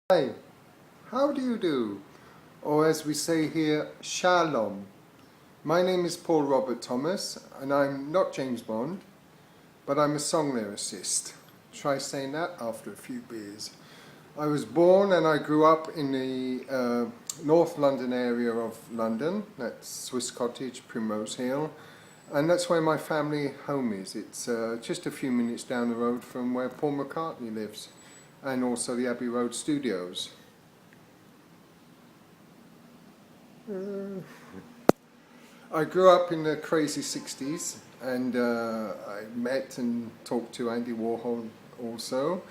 Hi, how do you do? Or as we say here, Shalom. My name is Paul Robert Thomas, and I'm not James Bond, but I'm a song lyricist. Try saying that after a few beers. I was born and I grew up in the North London area of London. That's Swiss Cottage, Primrose Hill, and that's where my family home is. It's just a few minutes down the road from where Paul McCartney lives, and also the Abbey Road Studios. I grew up in the crazy 60s, and I met and talked to Andy Warhol also.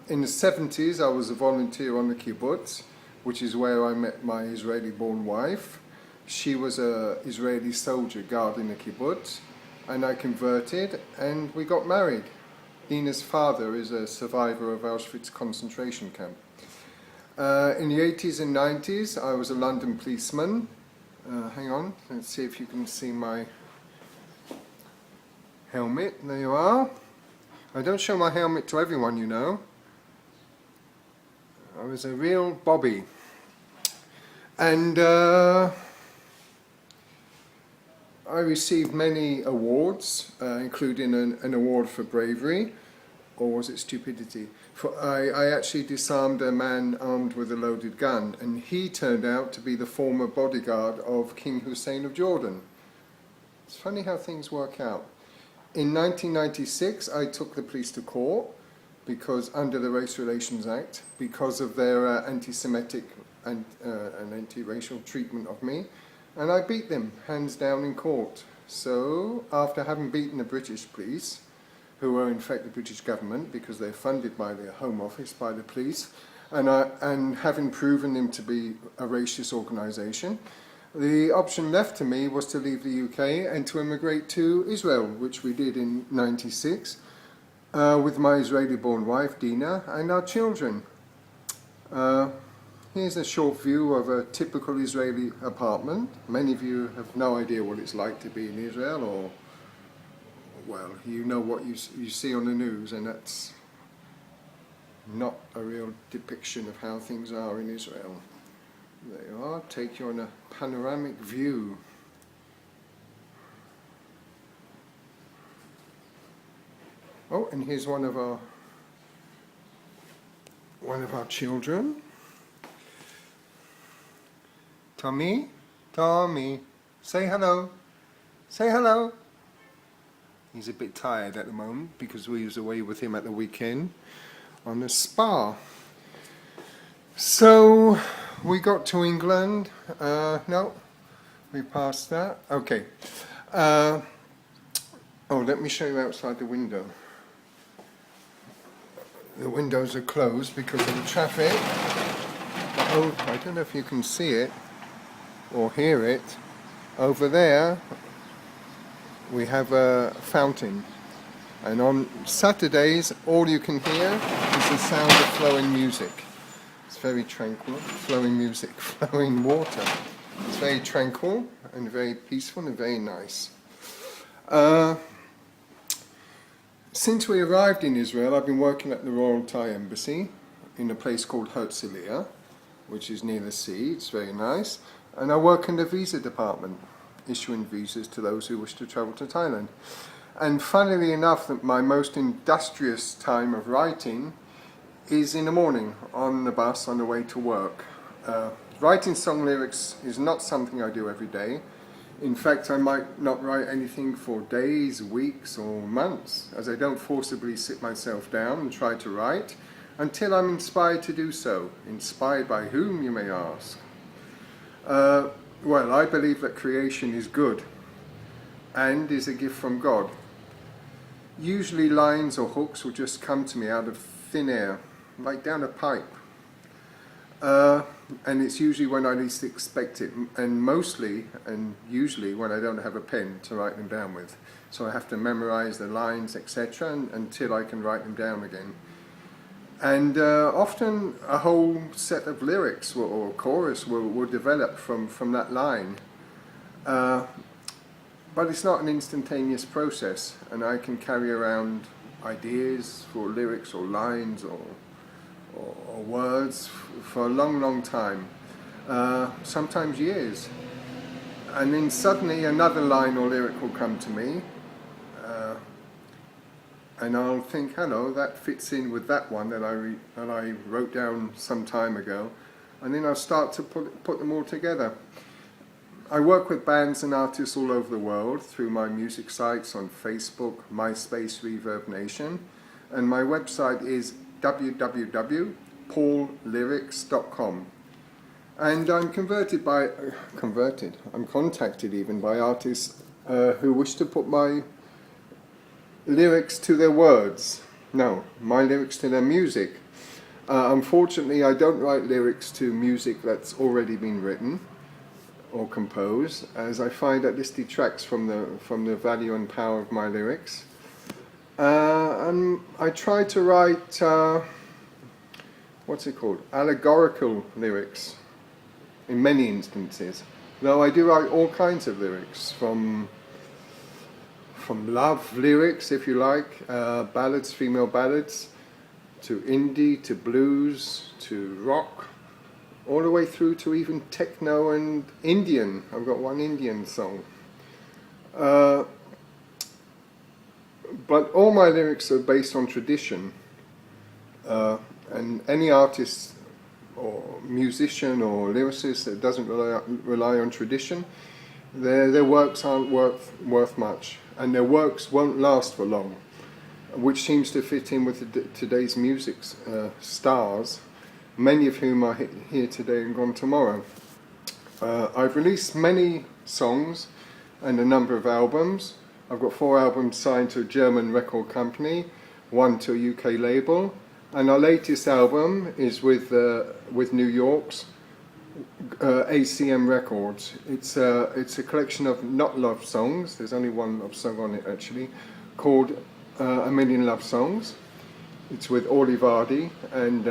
In the 70s I was a volunteer on the kibbutz, which is where I met my Israeli-born wife. She was an Israeli soldier guarding the kibbutz, and I converted and we got married. Ina's father is a survivor of Auschwitz concentration camp. In the 80s and 90s I was a London policeman. Hang on, let's see if you can see my helmet. There you are. I don't show my helmet to everyone, you know. I was a real bobby. And I received many awards, including an award for bravery, or was it stupidity? I actually disarmed a man armed with a loaded gun, and he turned out to be the former bodyguard of King Hussein of Jordan. It's funny how things work out. In 1996 I took the police to court because under the Race Relations Act, because of their anti-Semitic and anti-racial treatment of me, and I beat them hands down in court. So after having beaten the British police, who are in fact the British government because they're funded by the Home Office, by the police, and having proven them to be a racist organisation, the option left to me was to leave the UK and to immigrate to Israel, which we did in '96, with my Israeli-born wife Dina and our children. Here's a short view of a typical Israeli apartment. Many of you have no idea what it's like to be in Israel, or well, you know what you see on the news, and that's not a real depiction of how things are in Israel. There you are, take you on a panoramic view. Oh, and here's one of our children. Tommy, say hello. Say hello. He's a bit tired at the moment because we was away with him at the weekend on a spa. So we got to England. No, we passed that. Okay. Oh, let me show you outside the window. The windows are closed because of the traffic. Oh, I don't know if you can see it or hear it. Over there we have a fountain, and on Saturdays all you can hear is the sound of flowing music. It's very tranquil, flowing music, flowing water. It's very tranquil and very peaceful and very nice. Since we arrived in Israel, I've been working at the Royal Thai Embassy in a place called Herzliya, which is near the sea. It's very nice. And I work in the visa department, issuing visas to those who wish to travel to Thailand. And funnily enough, that my most industrious time of writing is in the morning, on the bus, on the way to work. Writing song lyrics is not something I do every day. In fact, I might not write anything for days, weeks or months, as I don't forcibly sit myself down and try to write until I'm inspired to do so. Inspired by whom, you may ask? Well, I believe that creation is good and is a gift from God. Usually lines or hooks will just come to me out of thin air, like down a pipe. And it's usually when I least expect it, and mostly and usually when I don't have a pen to write them down with. So I have to memorize the lines, etc., until I can write them down again. And often a whole set of lyrics or chorus will develop from that line. But it's not an instantaneous process, and I can carry around ideas for lyrics or lines or or words for a long, long time, sometimes years. And then suddenly another line or lyric will come to me, and I'll think, hello, that fits in with that one that I wrote down some time ago, and then I'll start to put them all together. I work with bands and artists all over the world through my music sites on Facebook, MySpace, Reverb Nation, and my website is www.paullyrics.com. And I'm I'm contacted even by artists who wish to put my lyrics to their words. No, my lyrics to their music. Unfortunately, I don't write lyrics to music that's already been written or composed, as I find that this detracts from the value and power of my lyrics. And I try to write, allegorical lyrics in many instances. Though I do write all kinds of lyrics, from love lyrics, if you like, ballads, female ballads, to indie, to blues, to rock, all the way through to even techno and Indian. I've got one Indian song. But all my lyrics are based on tradition, and any artist or musician or lyricist that doesn't rely on tradition, their works aren't worth much, and their works won't last for long, which seems to fit in with today's music stars, many of whom are here today and gone tomorrow. I've released many songs and a number of albums. I've got 4 albums signed to a German record company, 1 to a UK label, and our latest album is with New York's ACM Records. It's a collection of not love songs. There's only one love song on it actually, called A Million Love Songs. It's with Orly Vardy and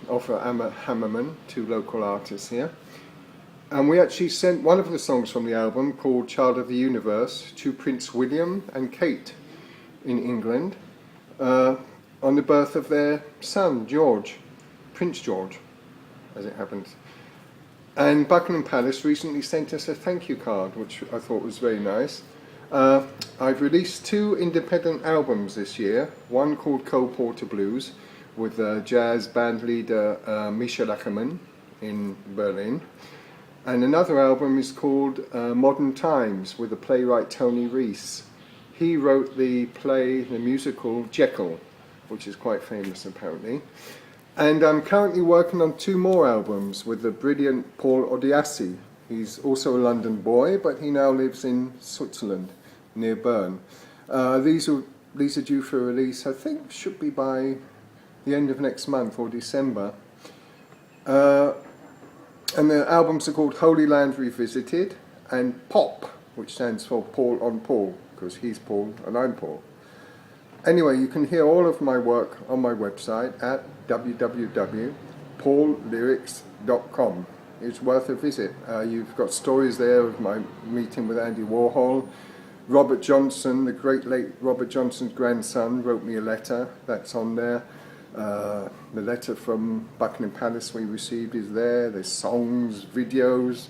Offa Hammerman, 2 local artists here. And we actually sent one of the songs from the album, called Child of the Universe, to Prince William and Kate in England on the birth of their son, George, Prince George, as it happens. And Buckingham Palace recently sent us a thank you card, which I thought was very nice. I've released 2 independent albums this year, one called Cole Porter Blues with jazz band leader Michel Ackermann in Berlin, and another album is called Modern Times with the playwright Tony Reese. He wrote the play, the musical Jekyll, which is quite famous apparently. And I'm currently working on 2 more albums with the brilliant Paul Odiassi. He's also a London boy, but he now lives in Switzerland, near Bern. These are due for release, I think, should be by the end of next month or December. And the albums are called Holy Land Revisited and POP, which stands for Paul on Paul, because he's Paul and I'm Paul. Anyway, you can hear all of my work on my website at www.paullyrics.com. It's worth a visit. You've got stories there of my meeting with Andy Warhol. Robert Johnson, the great late Robert Johnson's grandson, wrote me a letter. That's on there. The letter from Buckingham Palace we received is there. There's songs, videos,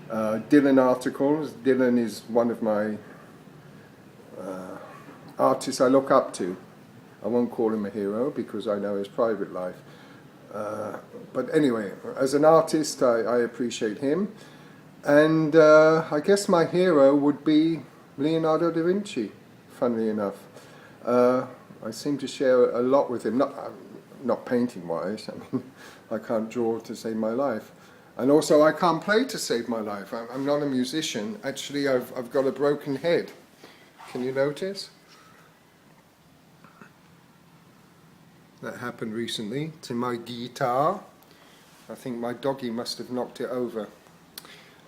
Dylan articles. Dylan is one of my artists I look up to. I won't call him a hero because I know his private life. But anyway, as an artist, I appreciate him. And I guess my hero would be Leonardo da Vinci, funnily enough. I seem to share a lot with him, not painting-wise. I mean, I can't draw to save my life. And also, I can't play to save my life. I'm not a musician. Actually, I've got a broken head. Can you notice? That happened recently to my guitar. I think my doggy must have knocked it over.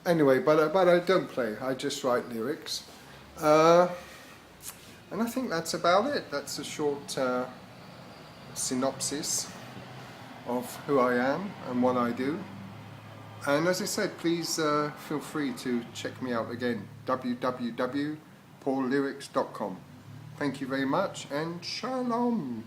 Anyway, but I don't play. I just write lyrics. And I think that's about it. That's a short synopsis of who I am and what I do. And as I said, please feel free to check me out again, www.paullyrics.com. Thank you very much, and shalom.